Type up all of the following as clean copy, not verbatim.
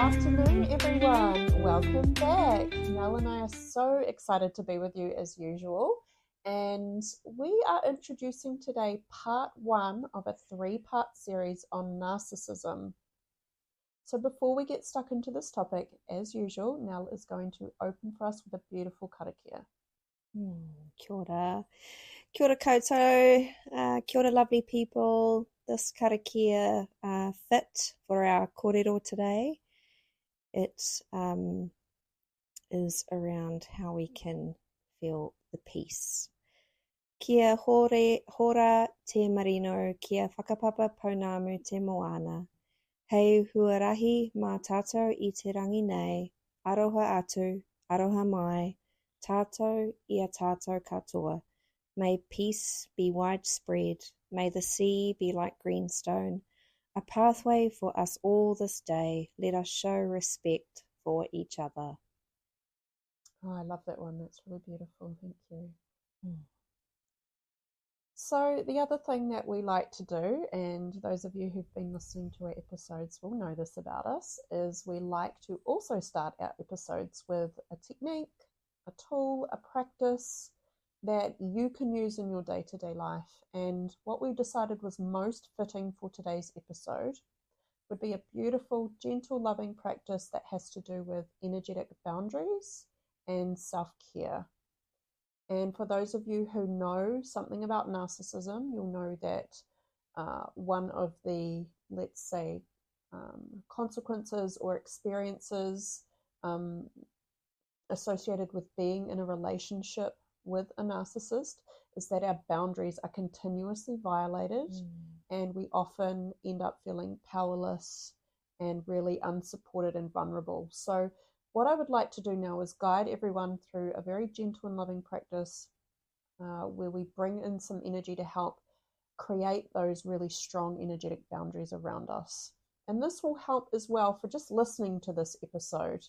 afternoon, everyone. Welcome back. Nel and I are so excited to be with you as usual. And we are introducing today part 1 of a 3-part series on narcissism. So before we get stuck into this topic, as usual, Nel is going to open for us with a beautiful karakia. Kia ora. Kia ora koutou. Kia ora lovely people. This karakia fit for our kōrero today. It is around how we can feel the peace. Kia hora te marino, kia whakapapa pounamu te moana. Hei huarahi mā tātou I te rangi nei, aroha atu, aroha mai, tātou ia tātou katoa. May peace be widespread, may the sea be like greenstone, a pathway for us all this day. Let us show respect for each other. Oh, I love that one. That's really beautiful. Thank you. So the other thing that we like to do, and those of you who've been listening to our episodes will know this about us, is we like to also start our episodes with a technique, a tool, a practice that you can use in your day-to-day life. And what we decided was most fitting for today's episode would be a beautiful, gentle, loving practice that has to do with energetic boundaries and self-care. And for those of you who know something about narcissism, you'll know that one of the, let's say, consequences or experiences associated with being in a relationship with a narcissist is that our boundaries are continuously violated, and we often end up feeling powerless and really unsupported and vulnerable. So what I would like to do now is guide everyone through a very gentle and loving practice where we bring in some energy to help create those really strong energetic boundaries around us. And this will help as well for just listening to this episode.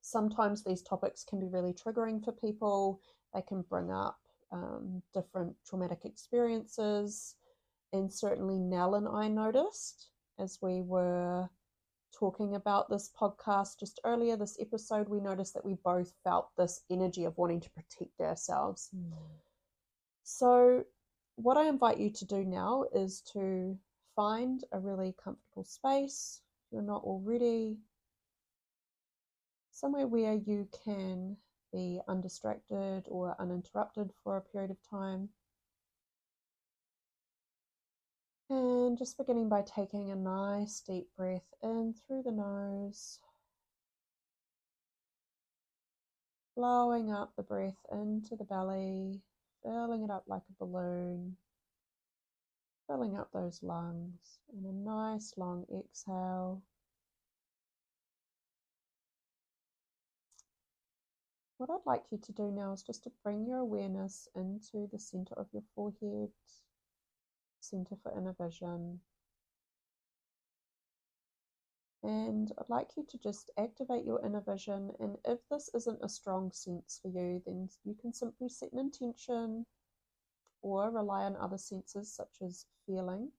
Sometimes these topics can be really triggering for people. They can bring up different traumatic experiences. And certainly Nel and I noticed as we were talking about this podcast just earlier, this episode, we noticed that we both felt this energy of wanting to protect ourselves. So what I invite you to do now is to find a really comfortable space, if you're not already, somewhere where you can be undistracted or uninterrupted for a period of time. And just beginning by taking a nice deep breath in through the nose, blowing up the breath into the belly, filling it up like a balloon, filling up those lungs, and a nice long exhale. What I'd like you to do now is just to bring your awareness into the center of your forehead, center for inner vision. And I'd like you to just activate your inner vision, and if this isn't a strong sense for you, then you can simply set an intention or rely on other senses such as feeling.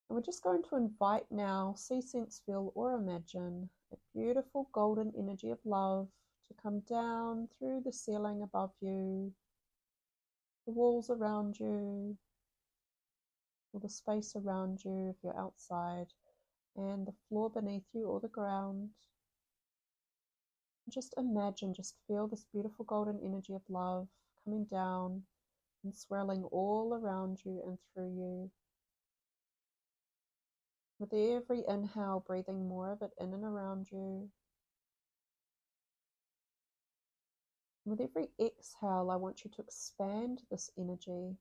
And we're just going to invite now, see, sense, feel, or imagine a beautiful golden energy of love to come down through the ceiling above you, the walls around you, or the space around you if you're outside, and the floor beneath you or the ground. Just imagine, just feel this beautiful golden energy of love coming down and swirling all around you and through you. With every inhale, breathing more of it in and around you. With every exhale, I want you to expand this energy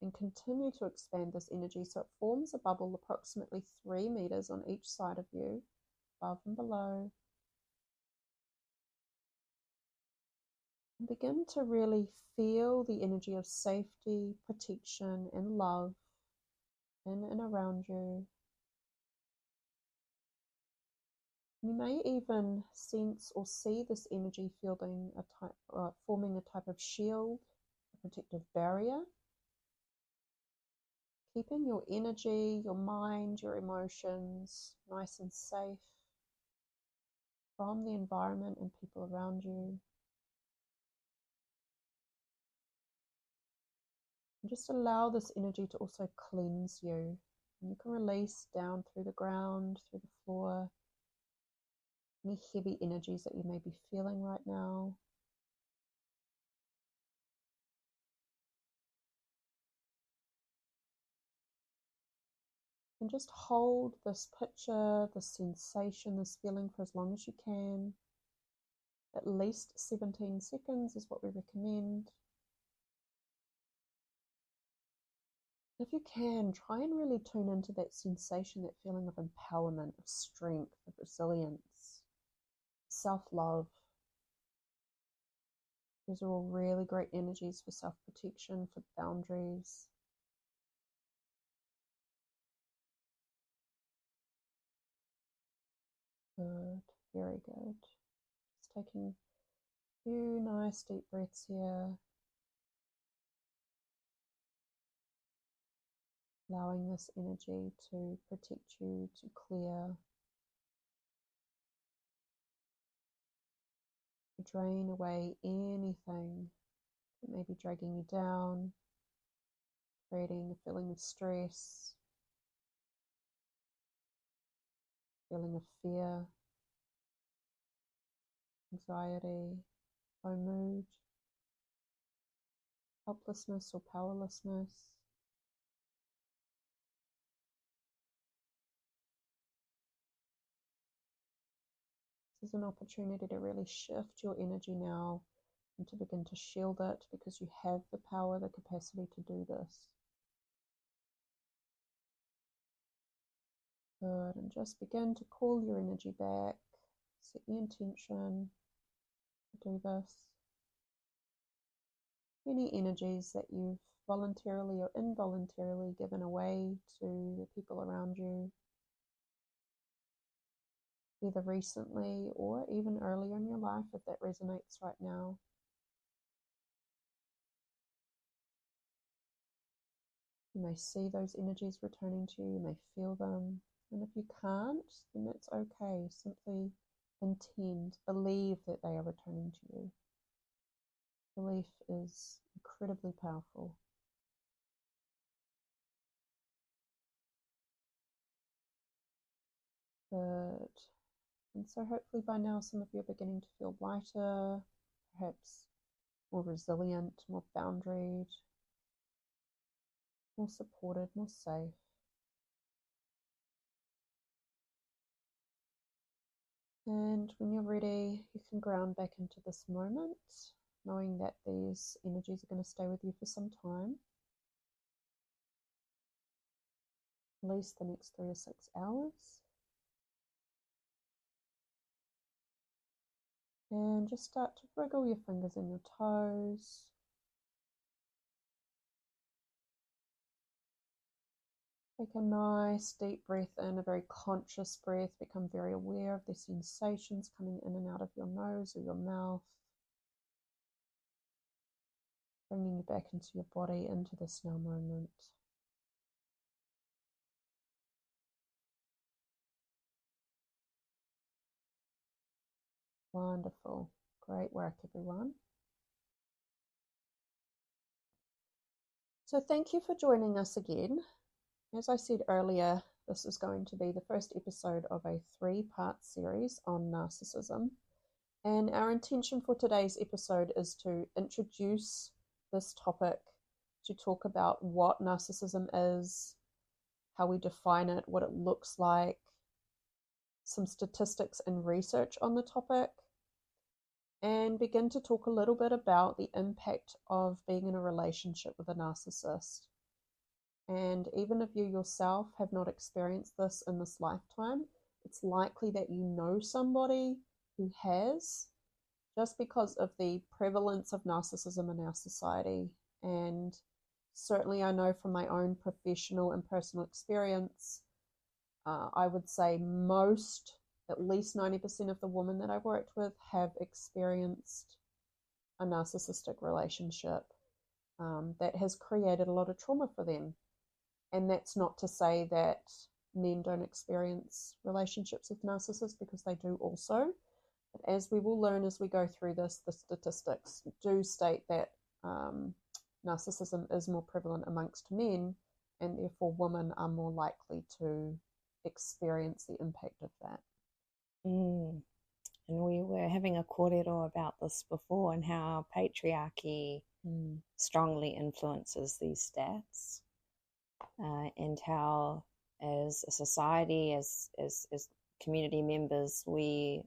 and continue to expand this energy so it forms a bubble approximately 3 meters on each side of you, above and below. And begin to really feel the energy of safety, protection, and love in and around you. You may even sense or see this energy forming a type of shield, a protective barrier, keeping your energy, your mind, your emotions nice and safe from the environment and people around you. And just allow this energy to also cleanse you. And you can release down through the ground, through the floor, any heavy energies that you may be feeling right now. And just hold this picture, this sensation, this feeling for as long as you can. At least 17 seconds is what we recommend. If you can, try and really tune into that sensation, that feeling of empowerment, of strength, of resilience, self-love. These are all really great energies for self-protection, for boundaries. Good, very good. Just taking a few nice deep breaths here. Allowing this energy to protect you, to clear, to drain away anything that may be dragging you down, creating a feeling of stress, feeling of fear, anxiety, low mood, helplessness or powerlessness. This is an opportunity to really shift your energy now and to begin to shield it, because you have the power, the capacity to do this. Good, and just begin to call your energy back. Set the intention to do this. Any energies that you've voluntarily or involuntarily given away to the people around you, either recently or even earlier in your life, if that resonates right now. You may see those energies returning to you, you may feel them, and if you can't, then that's okay. Simply intend, believe that they are returning to you. Belief is incredibly powerful. Good. And so hopefully by now some of you are beginning to feel lighter, perhaps more resilient, more boundaried, more supported, more safe. And when you're ready, you can ground back into this moment, knowing that these energies are going to stay with you for some time, at least the next 3 to 6 hours. And just start to wriggle your fingers and your toes. Take a nice deep breath in, a very conscious breath. Become very aware of the sensations coming in and out of your nose or your mouth. Bringing you back into your body, into this now moment. Wonderful. Great work, everyone. So thank you for joining us again. As I said earlier, this is going to be the first episode of a 3-part series on narcissism. And our intention for today's episode is to introduce this topic, to talk about what narcissism is, how we define it, what it looks like, some statistics and research on the topic, and begin to talk a little bit about the impact of being in a relationship with a narcissist. And even if you yourself have not experienced this in this lifetime, it's likely that you know somebody who has, just because of the prevalence of narcissism in our society. And certainly I know from my own professional and personal experience, I would say most, at least 90% of the women that I've worked with have experienced a narcissistic relationship that has created a lot of trauma for them. And that's not to say that men don't experience relationships with narcissists, because they do also. But as we will learn as we go through this, the statistics do state that narcissism is more prevalent amongst men, and therefore women are more likely to experience the impact of that. And we were having a kōrero about this before, and how patriarchy strongly influences these stats, and how as a society, as community members, we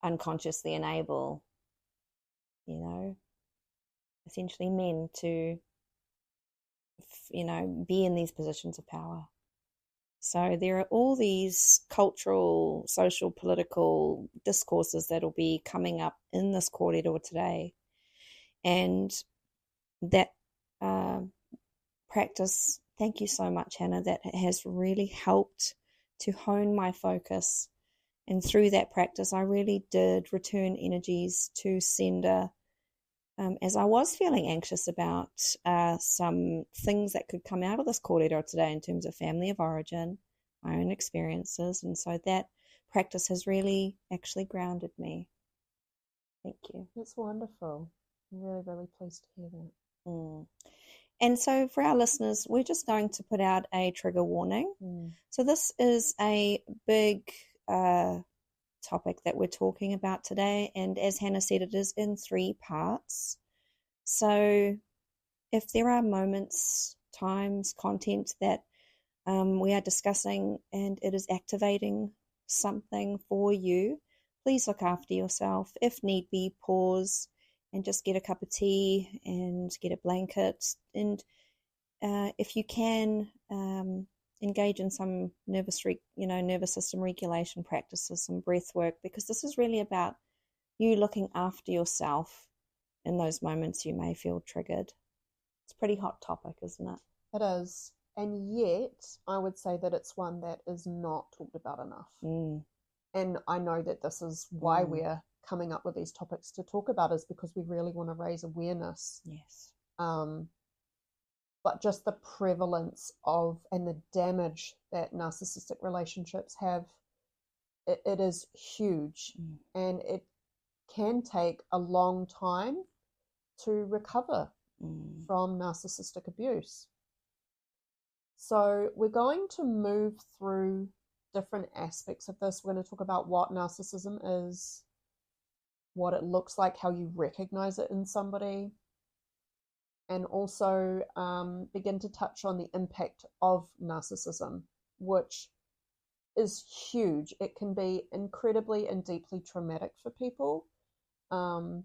unconsciously enable, essentially men to, be in these positions of power. So there are all these cultural, social, political discourses that will be coming up in this kōrero today. And that practice, thank you so much, Hannah, that has really helped to hone my focus. And through that practice, I really did return energies to sender, as I was feeling anxious about some things that could come out of this kōrero today in terms of family of origin, my own experiences. And so that practice has really actually grounded me. Thank you. That's wonderful. I'm really, really pleased to hear that. And so for our listeners, we're just going to put out a trigger warning. So this is a big topic that we're talking about today, and as Hannah said, it is in 3 parts. So if there are moments, times, content that we are discussing and it is activating something for you, please look after yourself. If need be, pause and just get a cup of tea and get a blanket, and if you can, engage in some nervous system regulation practices, some breath work, because this is really about you looking after yourself in those moments you may feel triggered. It's a pretty hot topic, isn't it? It is. And yet, I would say that it's one that is not talked about enough. And I know that this is why we're coming up with these topics to talk about, is because we really want to raise awareness. Yes. But just the prevalence of and the damage that narcissistic relationships have, it is huge. And it can take a long time to recover from narcissistic abuse. So we're going to move through different aspects of this. We're going to talk about what narcissism is, what it looks like, how you recognize it in somebody, and also begin to touch on the impact of narcissism, which is huge. It can be incredibly and deeply traumatic for people. And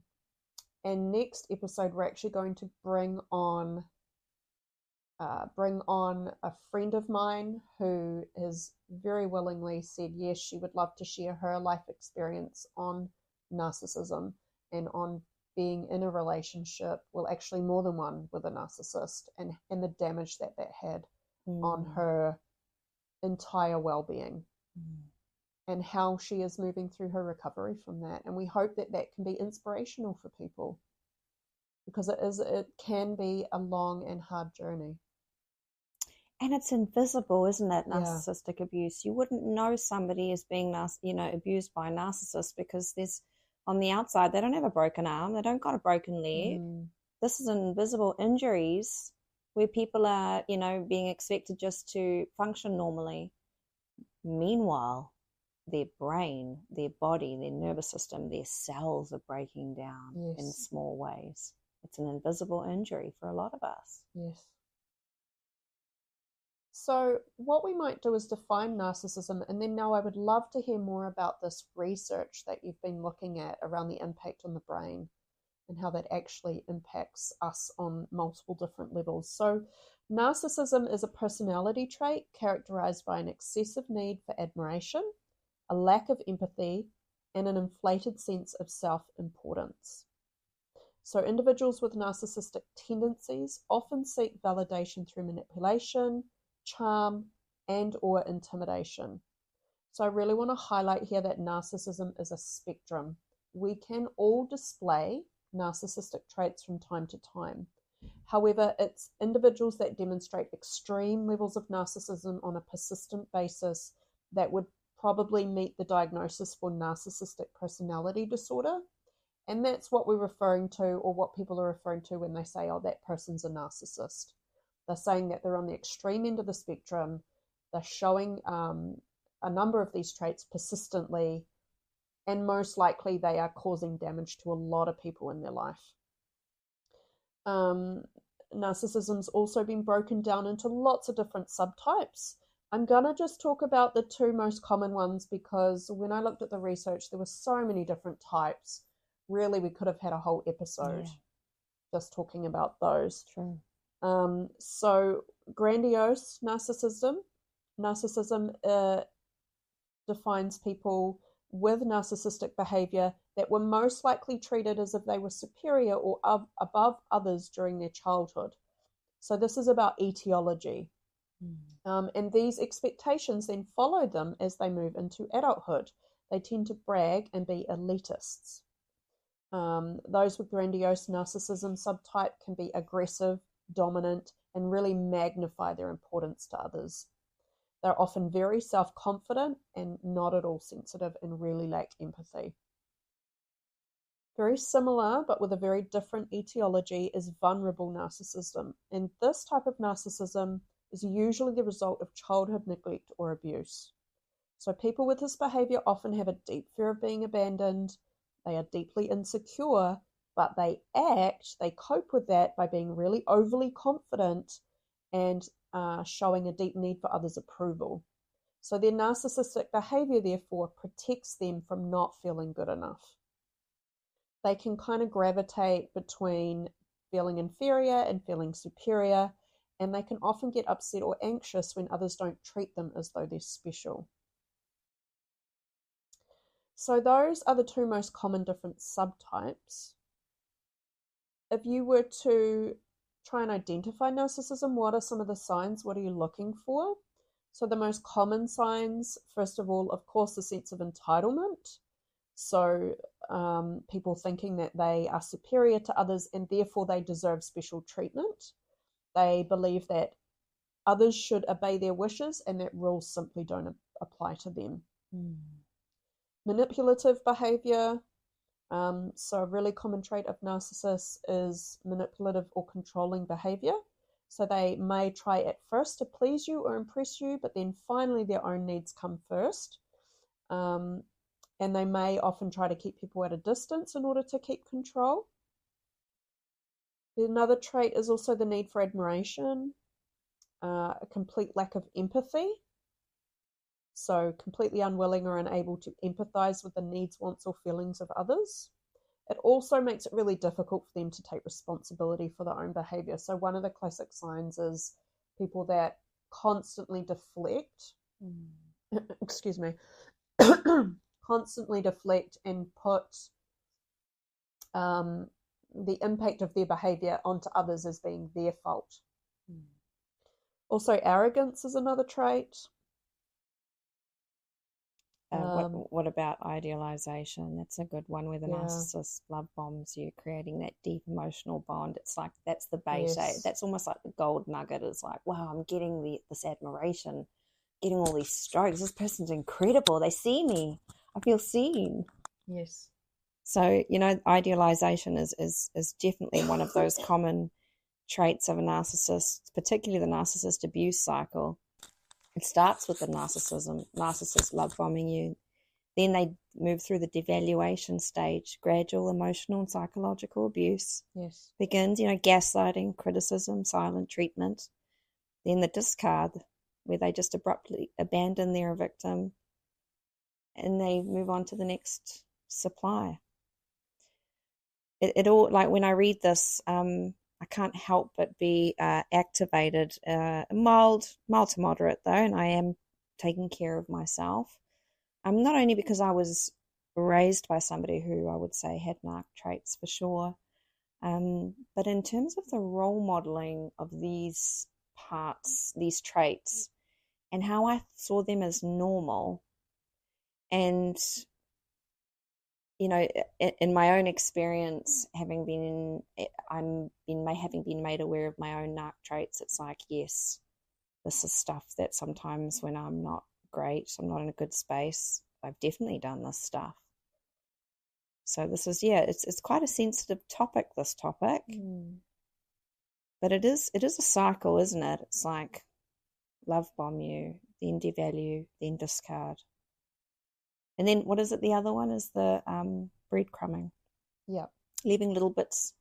next episode, we're actually going to bring on a friend of mine who has very willingly said yes, she would love to share her life experience on narcissism and on being in a relationship, well, actually more than one, with a narcissist, and the damage that had on her entire well-being, and how she is moving through her recovery from that. And we hope that that can be inspirational for people, because it can be a long and hard journey. And it's invisible, isn't it? Narcissistic abuse. You wouldn't know somebody is being abused by a narcissist, because there's, on the outside, they don't have a broken arm, they don't got a broken leg. This is invisible injuries where people are, being expected just to function normally. Meanwhile, their brain, their body, their nervous system, their cells are breaking down in small ways. It's an invisible injury for a lot of us. Yes. So what we might do is define narcissism, and then now I would love to hear more about this research that you've been looking at around the impact on the brain and how that actually impacts us on multiple different levels. So narcissism is a personality trait characterized by an excessive need for admiration, a lack of empathy, and an inflated sense of self-importance. So individuals with narcissistic tendencies often seek validation through manipulation, charm, and or intimidation. So I really want to highlight here that narcissism is a spectrum. We can all display narcissistic traits from time to time, However, it's individuals that demonstrate extreme levels of narcissism on a persistent basis that would probably meet the diagnosis for narcissistic personality disorder. And that's what we're referring to, or what people are referring to when they say, oh, that person's a narcissist. They're saying that they're on the extreme end of the spectrum. They're showing a number of these traits persistently, and most likely they are causing damage to a lot of people in their life. Narcissism's also been broken down into lots of different subtypes. I'm going to just talk about the two most common ones, because when I looked at the research, there were so many different types. Really, we could have had a whole episode just talking about those. True. So grandiose narcissism. Narcissism defines people with narcissistic behavior that were most likely treated as if they were superior or above others during their childhood. So this is about etiology. And these expectations then follow them as they move into adulthood. They tend to brag and be elitists. Those with grandiose narcissism subtype can be aggressive, dominant, and really magnify their importance to others. They're often very self-confident and not at all sensitive, and really lack empathy. Very similar, but with a very different etiology, is vulnerable narcissism. And this type of narcissism is usually the result of childhood neglect or abuse. So people with this behavior often have a deep fear of being abandoned. They are deeply insecure, but they cope with that by being really overly confident and showing a deep need for others' approval. So their narcissistic behavior, therefore, protects them from not feeling good enough. They can kind of gravitate between feeling inferior and feeling superior, and they can often get upset or anxious when others don't treat them as though they're special. So those are the two most common different subtypes. If you were to try and identify narcissism, what are some of the signs? What are you looking for? So the most common signs, first of all, of course, the sense of entitlement. So people thinking that they are superior to others and therefore they deserve special treatment. They believe that others should obey their wishes and that rules simply don't apply to them. Manipulative behavior. So a really common trait of narcissists is manipulative or controlling behavior. So they may try at first to please you or impress you, but then finally their own needs come first. And they may often try to keep people at a distance in order to keep control. Another trait is also the need for admiration, a complete lack of empathy. So completely unwilling or unable to empathize with the needs, wants, or feelings of others. It also makes it really difficult for them to take responsibility for their own behavior. So one of the classic signs is people that constantly deflect, excuse me, constantly deflect and put the impact of their behavior onto others as being their fault. Also, arrogance is another trait. What about idealization? That's a good one, where the narcissist love bombs you, creating that deep emotional bond. It's like that's the base. Yes. That's almost like the gold nugget. It's like, wow, I'm getting this admiration, getting all these strokes. This person's incredible. They see me. I feel seen. Yes. So, idealization is definitely one of those common traits of a narcissist, particularly the narcissist abuse cycle. It starts with the narcissist love bombing you. Then they move through the devaluation stage, gradual emotional and psychological abuse. Yes. Begins, gaslighting, criticism, silent treatment. Then the discard, where they just abruptly abandon their victim and they move on to the next supply. It all, like when I read this, I can't help but be activated, mild to moderate though, and I am taking care of myself. Not only because I was raised by somebody who I would say had narc traits for sure, but in terms of the role modeling of these parts, these traits, and how I saw them as normal, and in my own experience, having been made aware of my own narc traits, it's like, yes, this is stuff that sometimes when I'm not great, I'm not in a good space, I've definitely done this stuff. So this is, it's quite a sensitive topic, this topic. But it is a cycle, isn't it? It's like love bomb you, then devalue, then discard. And then what is it? The other one is the breadcrumbing. Yeah. Leaving little bits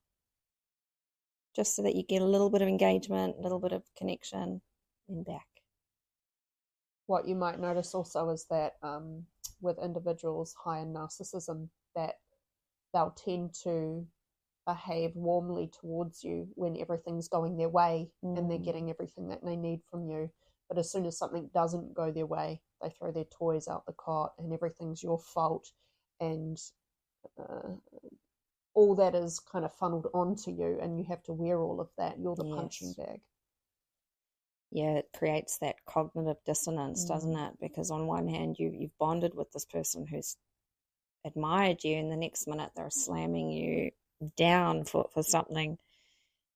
just so that you get a little bit of engagement, a little bit of connection, and back. What you might notice also is that with individuals high in narcissism, that they'll tend to behave warmly towards you when everything's going their way and they're getting everything that they need from you. But as soon as something doesn't go their way, they throw their toys out the cot and everything's your fault, and all that is kind of funneled onto you, and you have to wear all of that. You're the punching bag. Yeah, it creates that cognitive dissonance, doesn't it? Because on one hand, you've bonded with this person who's admired you, and the next minute they're slamming you down for something.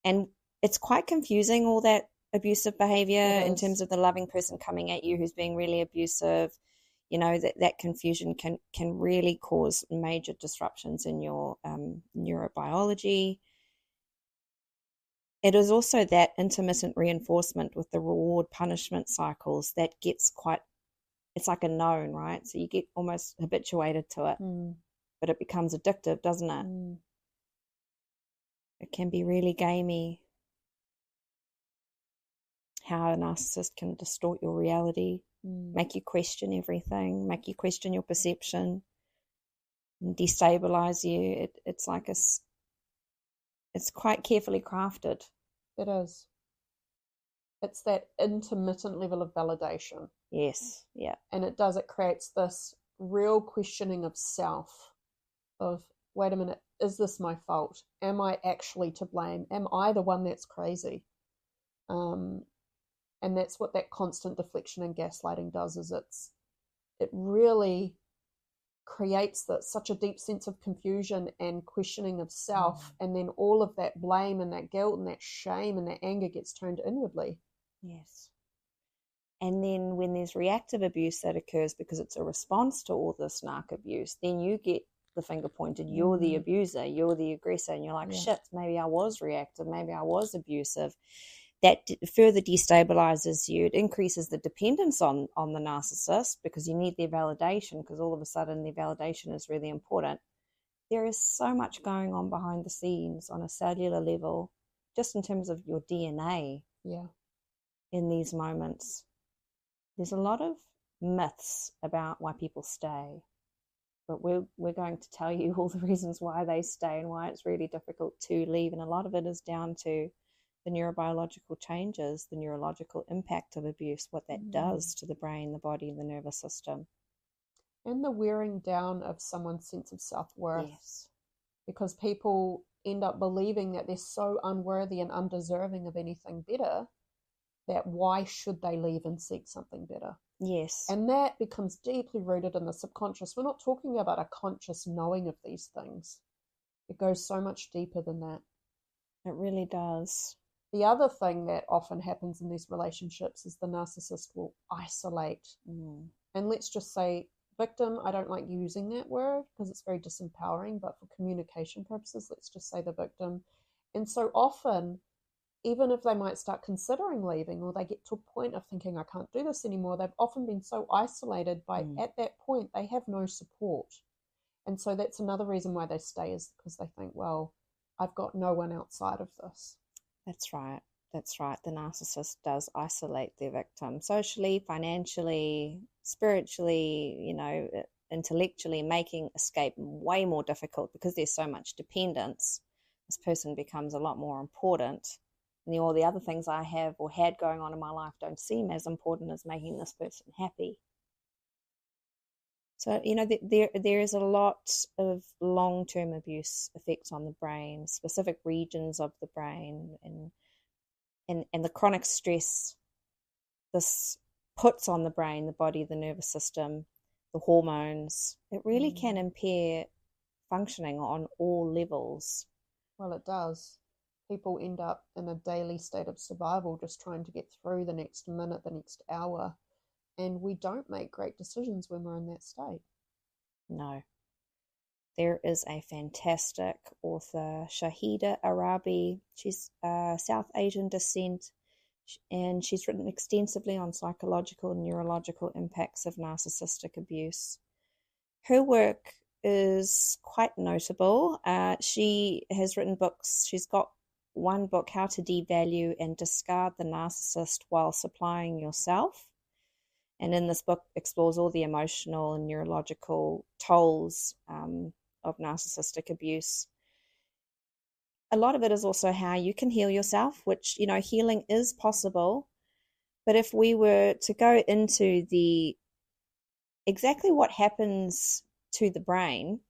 And it's quite confusing, all that abusive behavior in terms of the loving person coming at you who's being really abusive. That confusion can really cause major disruptions in your neurobiology. It is also that intermittent reinforcement with the reward punishment cycles that gets it's like a known, right? So you get almost habituated to it, but it becomes addictive, doesn't it? It can be really gamey. How a narcissist can distort your reality, make you question everything, make you question your perception, and destabilize you. It's like it's quite carefully crafted. It is. It's that intermittent level of validation. Yes, yeah. And it creates this real questioning of self, of, wait a minute, is this my fault? Am I actually to blame? Am I the one that's crazy? And that's what that constant deflection and gaslighting does, is it really creates such a deep sense of confusion and questioning of self, and then all of that blame and that guilt and that shame and that anger gets turned inwardly. Yes. And then when there's reactive abuse that occurs because it's a response to all this narc abuse, then you get the finger pointed. You're the abuser, you're the aggressor, and you're like, shit, maybe I was reactive, maybe I was abusive. That further destabilizes you. It increases the dependence on the narcissist because you need their validation, because all of a sudden their validation is really important. There is so much going on behind the scenes on a cellular level, just in terms of your DNA. Yeah. In these moments, there's a lot of myths about why people stay, but we're going to tell you all the reasons why they stay and why it's really difficult to leave. And a lot of it is down to the neurobiological changes, the neurological impact of abuse, what that does to the brain, the body, and the nervous system. And the wearing down of someone's sense of self-worth. Yes. Because people end up believing that they're so unworthy and undeserving of anything better, that why should they leave and seek something better? Yes. And that becomes deeply rooted in the subconscious. We're not talking about a conscious knowing of these things. It goes so much deeper than that. It really does. The other thing that often happens in these relationships is the narcissist will isolate. And let's just say victim, I don't like using that word because it's very disempowering, but for communication purposes, let's just say the victim. And so often, even if they might start considering leaving, or they get to a point of thinking, I can't do this anymore, they've often been so isolated by at that point, they have no support. And so that's another reason why they stay, is because they think, well, I've got no one outside of this. That's right. That's right. The narcissist does isolate their victim socially, financially, spiritually, intellectually, making escape way more difficult because there's so much dependence. This person becomes a lot more important. And all the other things I have or had going on in my life don't seem as important as making this person happy. So, there is a lot of long-term abuse effects on the brain, specific regions of the brain, and the chronic stress this puts on the brain, the body, the nervous system, the hormones. It really can impair functioning on all levels. Well, it does. People end up in a daily state of survival, just trying to get through the next minute, the next hour. And we don't make great decisions when we're in that state. No. There is a fantastic author, Shahida Arabi. She's South Asian descent, and she's written extensively on psychological and neurological impacts of narcissistic abuse. Her work is quite notable. She has written books. She's got one book, How to Devalue and Discard the Narcissist While Supplying Yourself. And in this book explores all the emotional and neurological tolls of narcissistic abuse. A lot of it is also how you can heal yourself, which, healing is possible. But if we were to go into exactly what happens to the brain,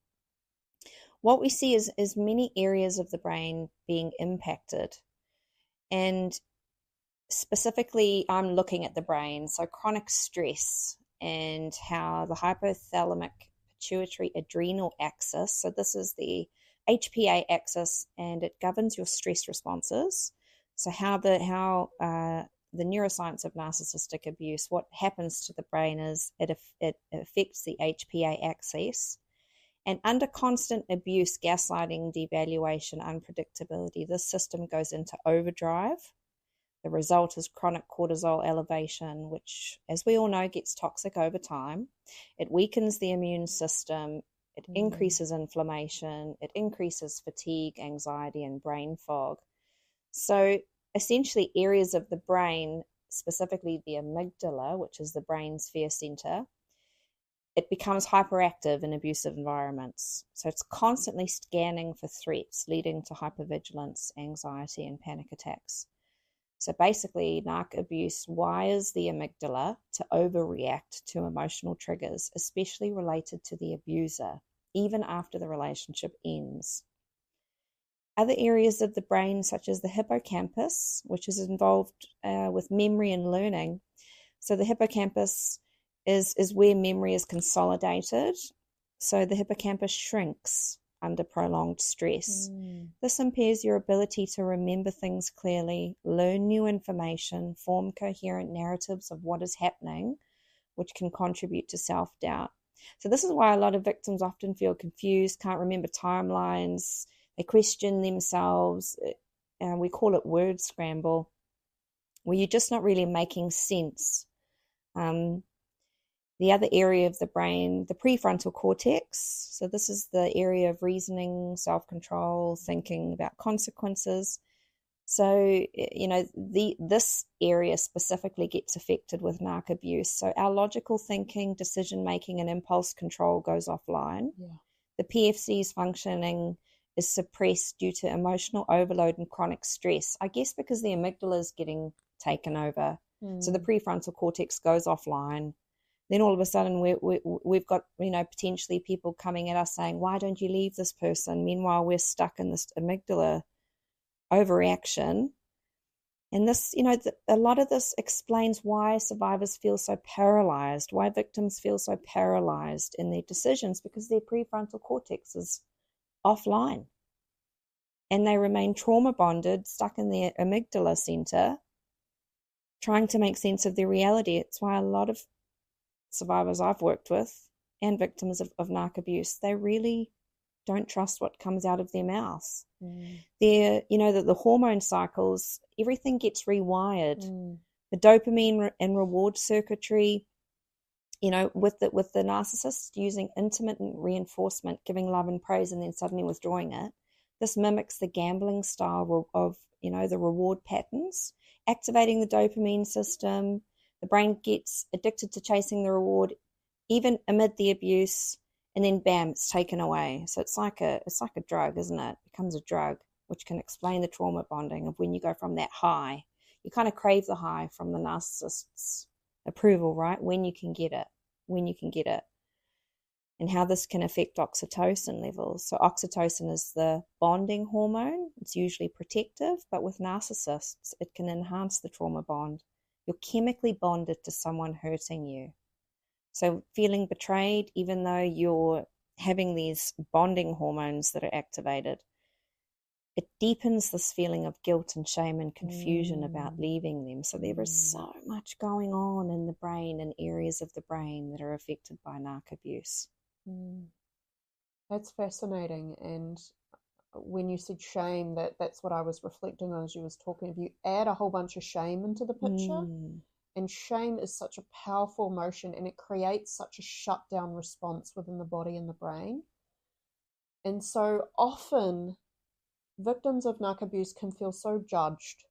what we see is many areas of the brain being impacted. And specifically, I'm looking at the brain, so chronic stress and how the hypothalamic pituitary adrenal axis, so this is the HPA axis, and it governs your stress responses. So how the neuroscience of narcissistic abuse, what happens to the brain is it affects the HPA axis. And under constant abuse, gaslighting, devaluation, unpredictability, this system goes into overdrive. The result is chronic cortisol elevation, which, as we all know, gets toxic over time. It weakens the immune system. It increases inflammation. It increases fatigue, anxiety, and brain fog. So essentially, areas of the brain, specifically the amygdala, which is the brain's fear center, it becomes hyperactive in abusive environments. So it's constantly scanning for threats, leading to hypervigilance, anxiety, and panic attacks. So basically, narc abuse wires the amygdala to overreact to emotional triggers, especially related to the abuser, even after the relationship ends. Other areas of the brain, such as the hippocampus, which is involved with memory and learning. So the hippocampus is where memory is consolidated. So the hippocampus shrinks under prolonged stress. This impairs your ability to remember things clearly, learn new information, form coherent narratives of what is happening, which can contribute to self-doubt. So this is why a lot of victims often feel confused, can't remember timelines, they question themselves, and we call it word scramble, where you're just not really making sense. The other area of the brain, the prefrontal cortex, so this is the area of reasoning, self-control, thinking about consequences. So, this area specifically gets affected with narc abuse. So our logical thinking, decision-making, and impulse control goes offline. Yeah. The PFC's functioning is suppressed due to emotional overload and chronic stress, I guess because the amygdala is getting taken over. So the prefrontal cortex goes offline. Then all of a sudden we've got, potentially people coming at us saying, why don't you leave this person? Meanwhile, we're stuck in this amygdala overreaction. And this, a lot of this explains why survivors feel so paralyzed, why victims feel so paralyzed in their decisions, because their prefrontal cortex is offline. And they remain trauma bonded, stuck in their amygdala center, trying to make sense of their reality. It's why a lot of survivors I've worked with and victims of narc abuse, they really don't trust what comes out of their mouths. They're, the hormone cycles, everything gets rewired. The dopamine and reward circuitry, with the narcissist using intermittent reinforcement, giving love and praise and then suddenly withdrawing it. This mimics the gambling style of, the reward patterns, activating the dopamine system. The brain gets addicted to chasing the reward, even amid the abuse, and then bam, it's taken away. So it's like a drug, isn't it? It becomes a drug, which can explain the trauma bonding of when you go from that high. You kind of crave the high from the narcissist's approval, right? When you can get it. And how this can affect oxytocin levels. So oxytocin is the bonding hormone. It's usually protective, but with narcissists, it can enhance the trauma bond. You're chemically bonded to someone hurting you. So feeling betrayed, even though you're having these bonding hormones that are activated, it deepens this feeling of guilt and shame and confusion about leaving them. So there is so much going on in the brain and areas of the brain that are affected by narc abuse. That's fascinating. And when you said shame, that's what I was reflecting on as you was talking. If you add a whole bunch of shame into the picture, and shame is such a powerful emotion, and it creates such a shutdown response within the body and the brain. And so often victims of narc abuse can feel so judged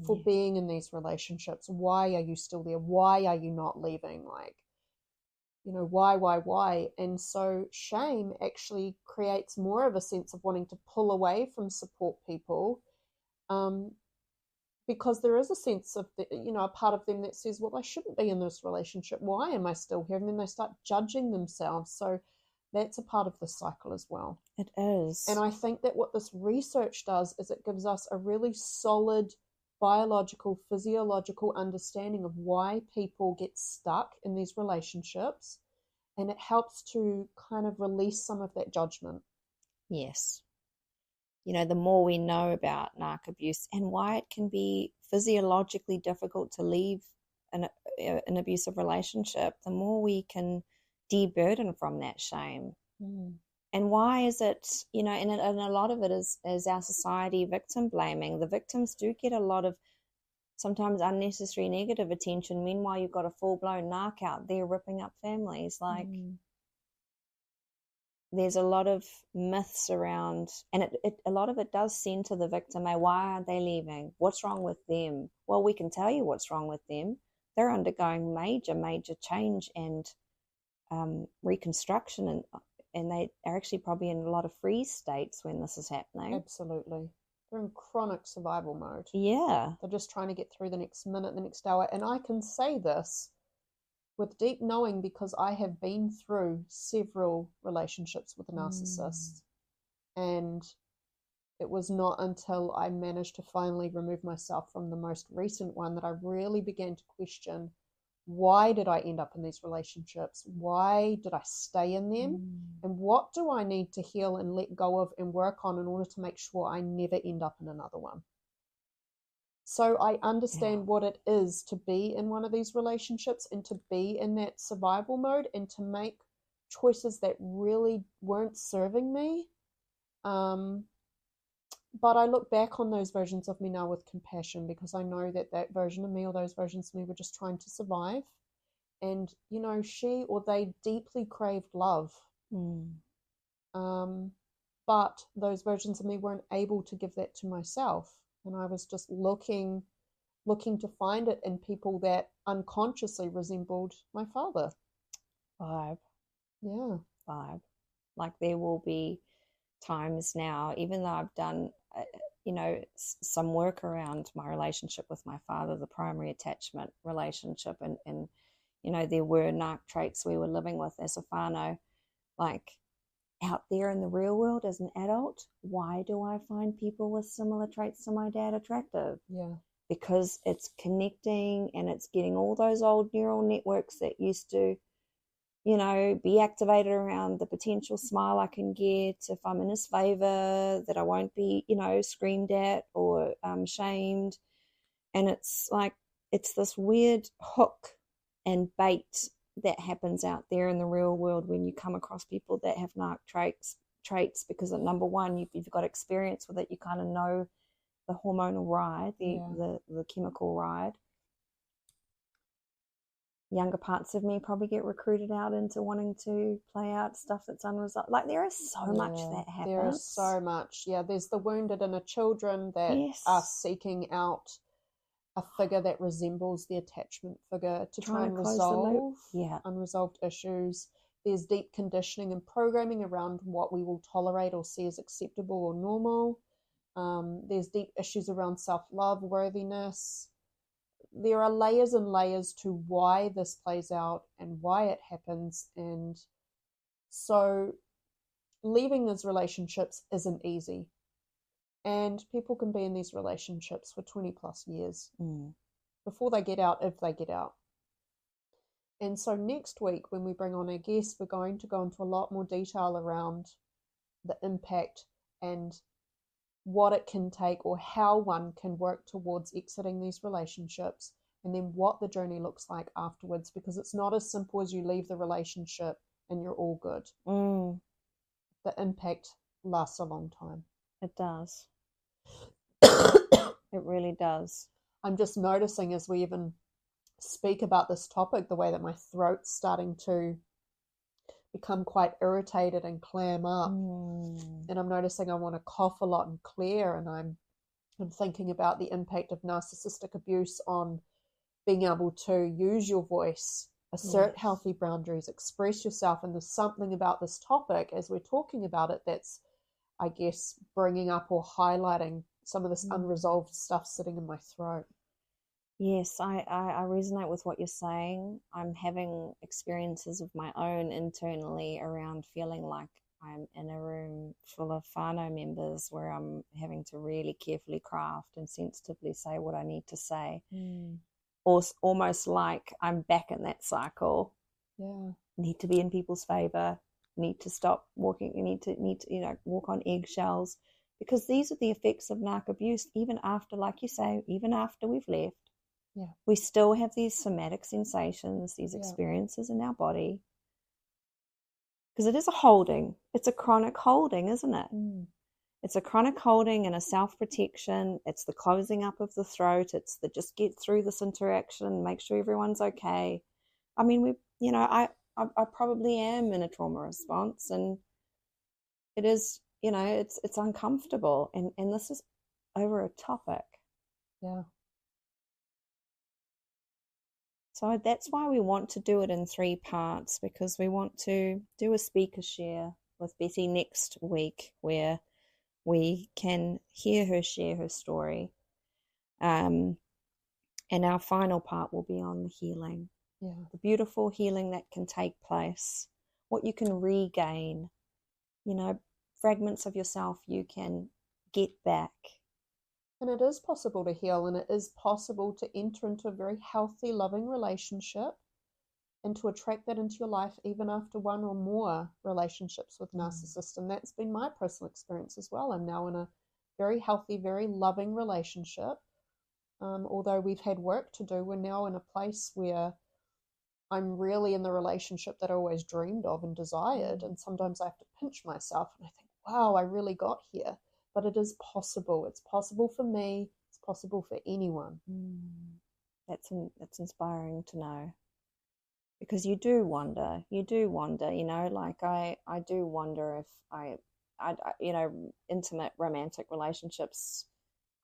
for being in these relationships. Why are you still there? Why are you not leaving? Like, you know, why? And so shame actually creates more of a sense of wanting to pull away from support people, because there is a sense of, a part of them that says, well, I shouldn't be in this relationship. Why am I still here? And then they start judging themselves. So that's a part of the cycle as well. It is. And I think that what this research does is it gives us a really solid biological, physiological understanding of why people get stuck in these relationships. And it helps to kind of release some of that judgment. Yes. You know, the more we know about narc abuse and why it can be physiologically difficult to leave an abusive relationship, the more we can de-burden from that shame. And why is it, and a lot of it is our society victim blaming. The victims do get a lot of sometimes unnecessary negative attention. Meanwhile, you've got a full-blown narc out there ripping up families. Like, there's a lot of myths around, and a lot of it does center the victim. Why aren't they leaving? What's wrong with them? Well, we can tell you what's wrong with them. They're undergoing major change and reconstruction, and they are actually probably in a lot of freeze states when this is happening. Absolutely. They're in chronic survival mode. Yeah. They're just trying to get through the next minute, the next hour. And I can say this with deep knowing because I have been through several relationships with a narcissist. And it was not until I managed to finally remove myself from the most recent one that I really began to question, why did I end up in these relationships? Why did I stay in them? And what do I need to heal and let go of and work on in order to make sure I never end up in another one? So I understand what it is to be in one of these relationships and to be in that survival mode and to make choices that really weren't serving me. But I look back on those versions of me now with compassion, because I know that that version of me or those versions of me were just trying to survive. And, she or they deeply craved love. But those versions of me weren't able to give that to myself. And I was just looking to find it in people that unconsciously resembled my father. Vibe. Like, there will be times now, even though I've done some work around my relationship with my father, the primary attachment relationship, and there were narc traits we were living with as a whānau. Like, out there in the real world as an adult, why do I find people with similar traits to my dad attractive? Because it's connecting and it's getting all those old neural networks that used to be activated around the potential smile I can get if I'm in his favor, that I won't be, screamed at or shamed. And it's like, it's this weird hook and bait that happens out there in the real world when you come across people that have narc traits, because number one, you've got experience with it. You kind of know the hormonal ride, the chemical ride. Younger parts of me probably get recruited out into wanting to play out stuff that's unresolved. Like, there is so much that happens. There is so much. There's the wounded inner children that are seeking out a figure that resembles the attachment figure to try and resolve unresolved issues. There's deep conditioning and programming around what we will tolerate or see as acceptable or normal. There's deep issues around self-love, worthiness. There are layers and layers to why this plays out and why it happens. And so leaving these relationships isn't easy. And people can be in these relationships for 20 plus years before they get out, if they get out. And so next week, when we bring on our guest, we're going to go into a lot more detail around the impact and what it can take, or how one can work towards exiting these relationships, and then what the journey looks like afterwards, because it's not as simple as you leave the relationship and you're all good. The impact lasts a long time. It does. It really does. I'm just noticing as we even speak about this topic, the way that my throat's starting to become quite irritated and clam up. And I'm noticing I want to cough a lot and clear, and I'm thinking about the impact of narcissistic abuse on being able to use your voice, assert healthy boundaries, express yourself. And there's something about this topic as we're talking about it that's, I guess, bringing up or highlighting some of this unresolved stuff sitting in my throat. Yes, I resonate with what you're saying. I'm having experiences of my own internally around feeling like I'm in a room full of whānau members where I'm having to really carefully craft and sensitively say what I need to say. Or almost like I'm back in that cycle. Yeah. Need to be in people's favor, need to stop walking, need to walk on eggshells, because these are the effects of narc abuse. Even after, like you say, even after we've left, we still have these somatic sensations, these experiences in our body, because it is a holding. It's a chronic holding, isn't it? It's a chronic holding and a self-protection. It's the closing up of the throat. It's the just get through this interaction, make sure everyone's okay. I mean, I probably am in a trauma response, and it is, it's uncomfortable, and this is over a topic. Yeah. So that's why we want to do it in 3 parts, because we want to do a speaker share with Betty next week where we can hear her share her story. And our final part will be on the healing. The beautiful healing that can take place, what you can regain, fragments of yourself you can get back. And it is possible to heal, and it is possible to enter into a very healthy, loving relationship and to attract that into your life even after one or more relationships with narcissists. And that's been my personal experience as well. I'm now in a very healthy, very loving relationship. Although we've had work to do, we're now in a place where I'm really in the relationship that I always dreamed of and desired. And sometimes I have to pinch myself and I think, wow, I really got here. But it is possible. It's possible for me. It's possible for anyone. That's inspiring to know, because you do wonder, like I do wonder if I intimate romantic relationships,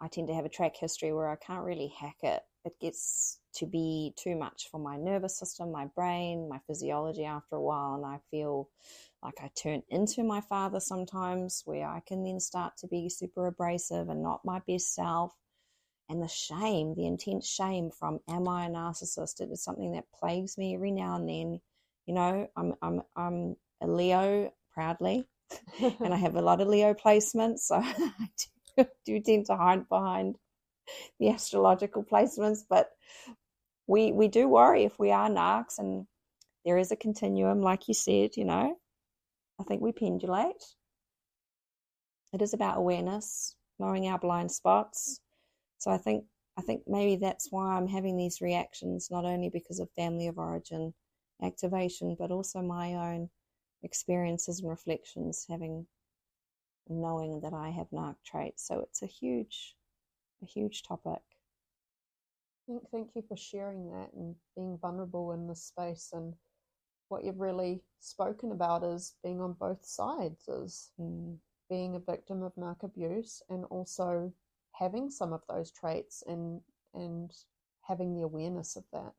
I tend to have a track history where I can't really hack it. It gets to be too much for my nervous system, my brain, my physiology after a while, and I feel like I turn into my father sometimes, where I can then start to be super abrasive and not my best self. And the shame, the intense shame from, am I a narcissist? It is something that plagues me every now and then. I'm a Leo proudly, and I have a lot of Leo placements, so I do tend to hide behind the astrological placements, but we do worry if we are narcs, and there is a continuum, like you said. I think we pendulate. It is about awareness, knowing our blind spots. So I think maybe that's why I'm having these reactions, not only because of family of origin activation, but also my own experiences and reflections, knowing that I have narc traits. So it's a huge topic. Thank you for sharing that and being vulnerable in this space. And what you've really spoken about is being on both sides, is being a victim of narc abuse and also having some of those traits and having the awareness of that.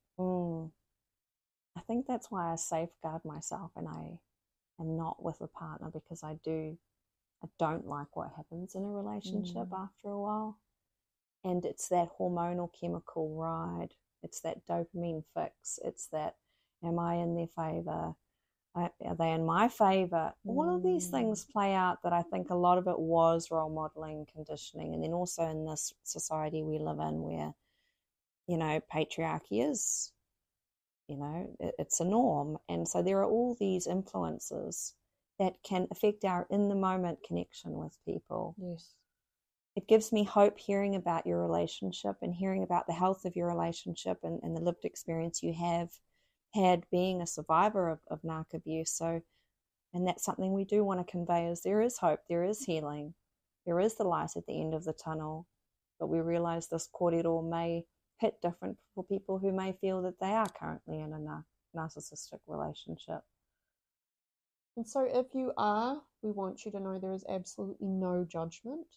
I think that's why I safeguard myself and I am not with a partner, because I don't like what happens in a relationship after a while. And it's that hormonal chemical ride. It's that dopamine fix. It's that, am I in their favor? Are they in my favor? All of these things play out, that I think a lot of it was role modeling, conditioning, and then also in this society we live in where, patriarchy is it's a norm. And so there are all these influences that can affect our in-the-moment connection with people. Yes. It gives me hope hearing about your relationship and hearing about the health of your relationship and the lived experience you have had being a survivor of narc abuse. So, and that's something we do want to convey, is there is hope, there is healing, there is the light at the end of the tunnel. But we realize this kōrero may hit different for people who may feel that they are currently in a narcissistic relationship. And so if you are, we want you to know there is absolutely no judgment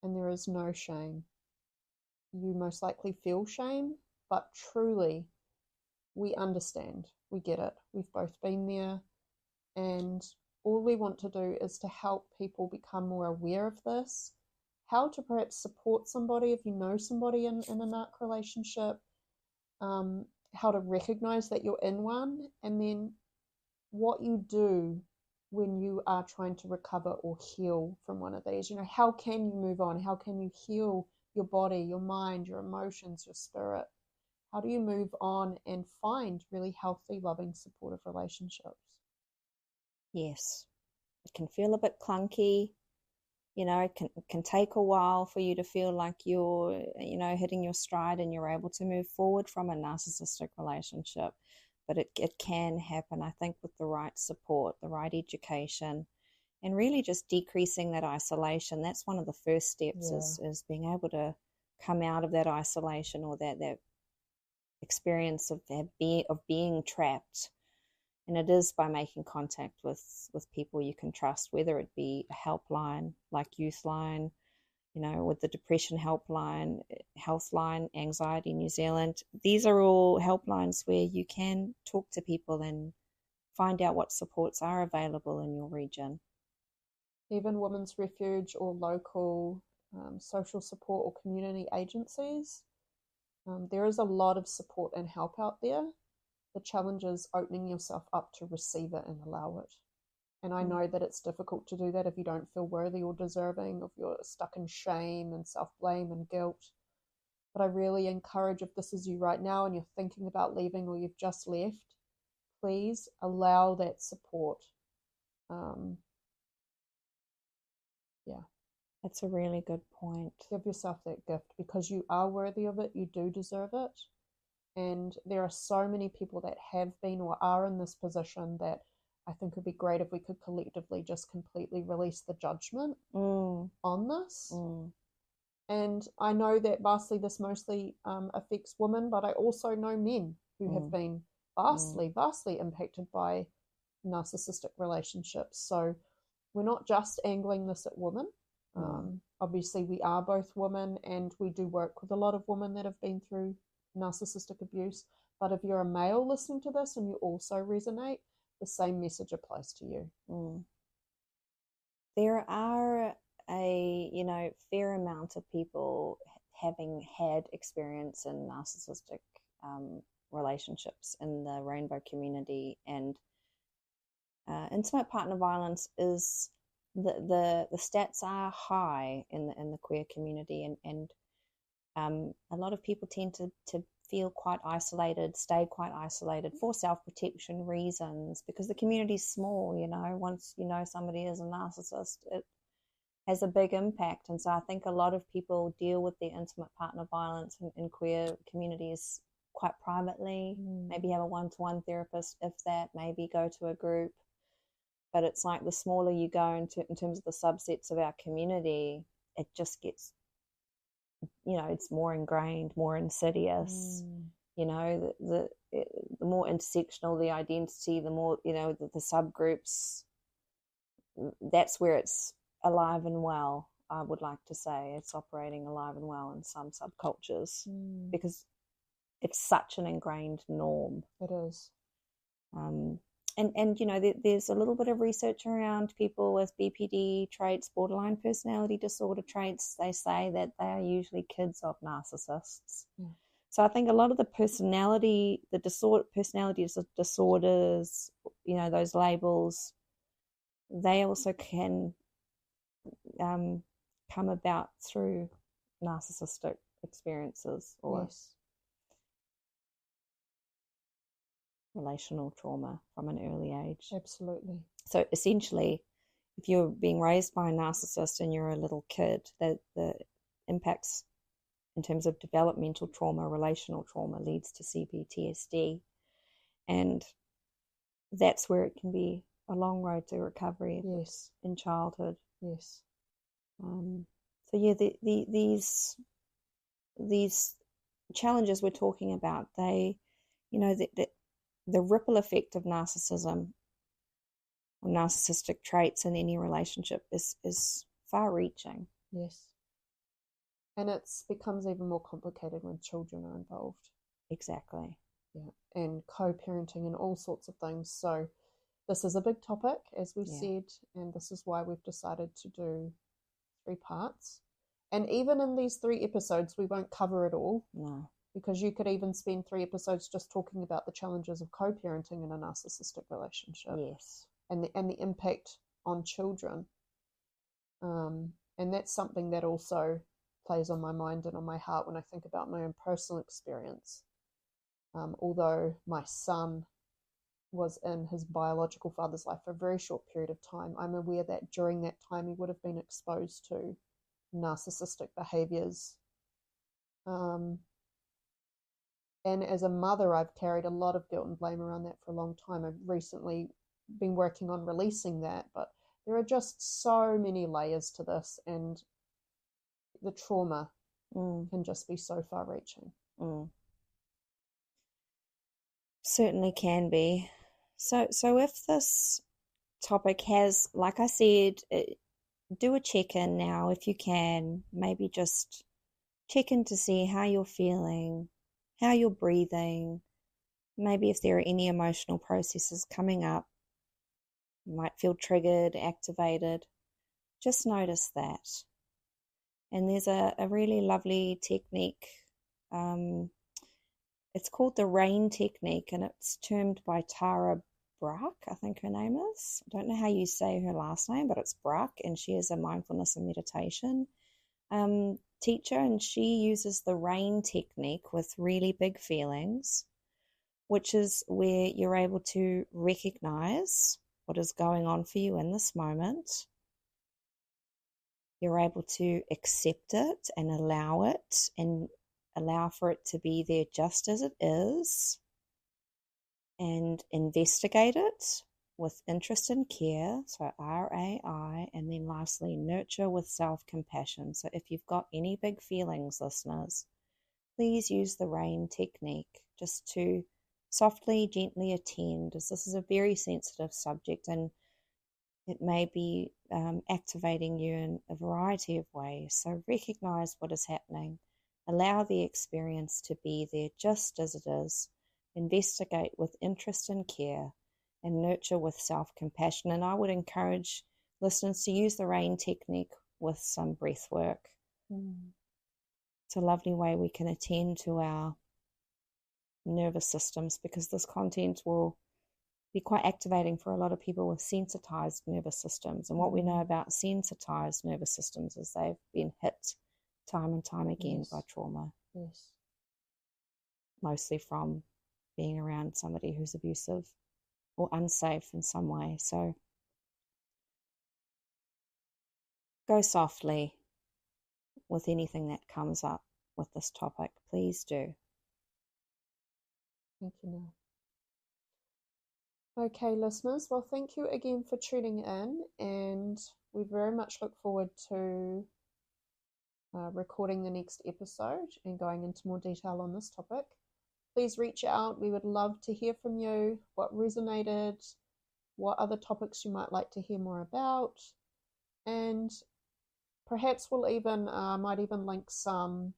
and there is no shame. You most likely feel shame, but truly, we understand. We get it. We've both been there. And all we want to do is to help people become more aware of this, how to perhaps support somebody if you know somebody in a narc relationship, how to recognize that you're in one, and then what you do when you are trying to recover or heal from one of these. How can you move on? How can you heal your body, your mind, your emotions, your spirit? How do you move on and find really healthy, loving, supportive relationships? Yes. It can feel a bit clunky. It can take a while for you to feel like you're, hitting your stride and you're able to move forward from a narcissistic relationship. But it can happen, I think, with the right support, the right education, and really just decreasing that isolation. That's one of the first steps, is being able to come out of that isolation or that experience of being trapped. And it is by making contact with people you can trust, whether it be a helpline like Youthline, with the depression helpline, Healthline, Anxiety New Zealand. These are all helplines where you can talk to people and find out what supports are available in your region. Even Women's Refuge or local social support or community agencies. There is a lot of support and help out there. The challenge is opening yourself up to receive it and allow it. And I know that it's difficult to do that if you don't feel worthy or deserving, if you're stuck in shame and self-blame and guilt. But I really encourage, if this is you right now and you're thinking about leaving or you've just left, please allow that support. That's a really good point. Give yourself that gift because you are worthy of it. You do deserve it. And there are so many people that have been or are in this position that I think it would be great if we could collectively just completely release the judgment on this. And I know that this mostly affects women, but I also know men who have been vastly impacted by narcissistic relationships. So we're not just angling this at women. Obviously, we are both women, and we do work with a lot of women that have been through narcissistic abuse. But if you're a male listening to this and you also resonate, the same message applies to you. There are a fair amount of people having had experience in narcissistic relationships in the rainbow community, and intimate partner violence is the stats are high in the queer community, and a lot of people tend to feel quite isolated, stay quite isolated for self-protection reasons, because the community's small. Once somebody is a narcissist, it has a big impact. And so I think a lot of people deal with their intimate partner violence in queer communities quite privately, maybe have a one-to-one therapist, if that, maybe go to a group. But it's like the smaller you go in terms of the subsets of our community, it just gets, it's more ingrained, more insidious. The more intersectional the identity, the more, the subgroups, that's where it's alive and well, I would like to say. It's operating alive and well in some subcultures because it's such an ingrained norm. It is. And there's a little bit of research around people with BPD traits, borderline personality disorder traits. They say that they are usually kids of narcissists. So I think a lot of the personality disorders, those labels, they also can come about through narcissistic experiences. Yes. relational trauma from an early age. Absolutely. So essentially, if you're being raised by a narcissist and you're a little kid, the impacts in terms of developmental trauma, relational trauma, leads to CPTSD. And that's where it can be a long road to recovery. Yes. In childhood. Yes. So yeah, these challenges we're talking about, they, the ripple effect of narcissism or narcissistic traits in any relationship is far-reaching. Yes. And it becomes even more complicated when children are involved. Exactly. Yeah. And co-parenting and all sorts of things. So this is a big topic, as we said, and this is why we've decided to do 3 parts. And even in these 3 episodes, we won't cover it all. No. Because you could even spend 3 episodes just talking about the challenges of co-parenting in a narcissistic relationship. Yes. And the impact on children. And that's something that also plays on my mind and on my heart when I think about my own personal experience. Although my son was in his biological father's life for a very short period of time, I'm aware that during that time he would have been exposed to narcissistic behaviours. And as a mother, I've carried a lot of guilt and blame around that for a long time. I've recently been working on releasing that, but there are just so many layers to this, and the trauma can just be so far-reaching. Certainly can be. So if this topic has, like I said, do a check-in now if you can. Maybe just check in to see how you're feeling, how you're breathing. Maybe if there are any emotional processes coming up, you might feel triggered, activated. Just notice that. And there's a really lovely technique. It's called the RAIN technique, and it's termed by Tara Brach, I think her name is. I don't know how you say her last name, but it's Brach, and she is a mindfulness and meditation teacher, and she uses the RAIN technique with really big feelings, which is where you're able to recognize what is going on for you in this moment. You're able to accept it and allow it and allow for it to be there just as it is, and investigate it with interest and care, so RAI, and then lastly, nurture with self-compassion. So if you've got any big feelings, listeners, please use the RAIN technique just to softly, gently attend, as this is a very sensitive subject and it may be activating you in a variety of ways. So recognize what is happening. Allow the experience to be there just as it is. Investigate with interest and care, and nurture with self-compassion. And I would encourage listeners to use the RAIN technique with some breath work. It's a lovely way we can attend to our nervous systems, because this content will be quite activating for a lot of people with sensitized nervous systems. And what we know about sensitized nervous systems is they've been hit time and time again by trauma. Yes. Mostly from being around somebody who's abusive or unsafe in some way. So go softly with anything that comes up with this topic. Please do. Thank you, Nel. Okay, listeners, well, thank you again for tuning in, and we very much look forward to recording the next episode and going into more detail on this topic. Please reach out. We would love to hear from you, what resonated, what other topics you might like to hear more about, and perhaps we'll even might even link some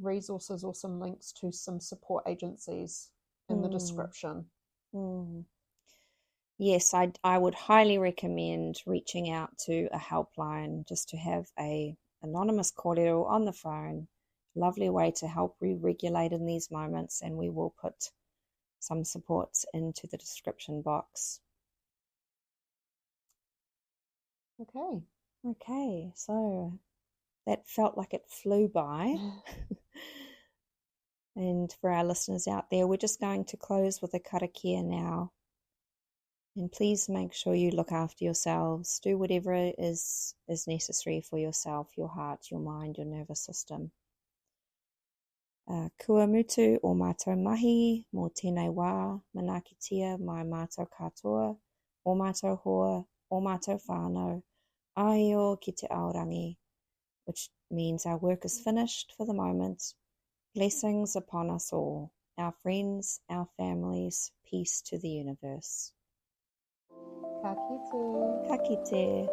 resources or some links to some support agencies in the description. Yes, I would highly recommend reaching out to a helpline just to have a anonymous kōrero on the phone. Lovely way to help re-regulate in these moments, and we will put some supports into the description box. Okay, so that felt like it flew by. And for our listeners out there, we're just going to close with a karakia now. And please make sure you look after yourselves. Do whatever is necessary for yourself, your heart, your mind, your nervous system. Kua mutu o mātou mahi, mō tēnei wā, manakitia mai mātou katoa, o mātou hoa, o mātou whānau, aio ki te aorangi, which means our work is finished for the moment. Blessings upon us all, our friends, our families, peace to the universe. Ka kite. Ka kite.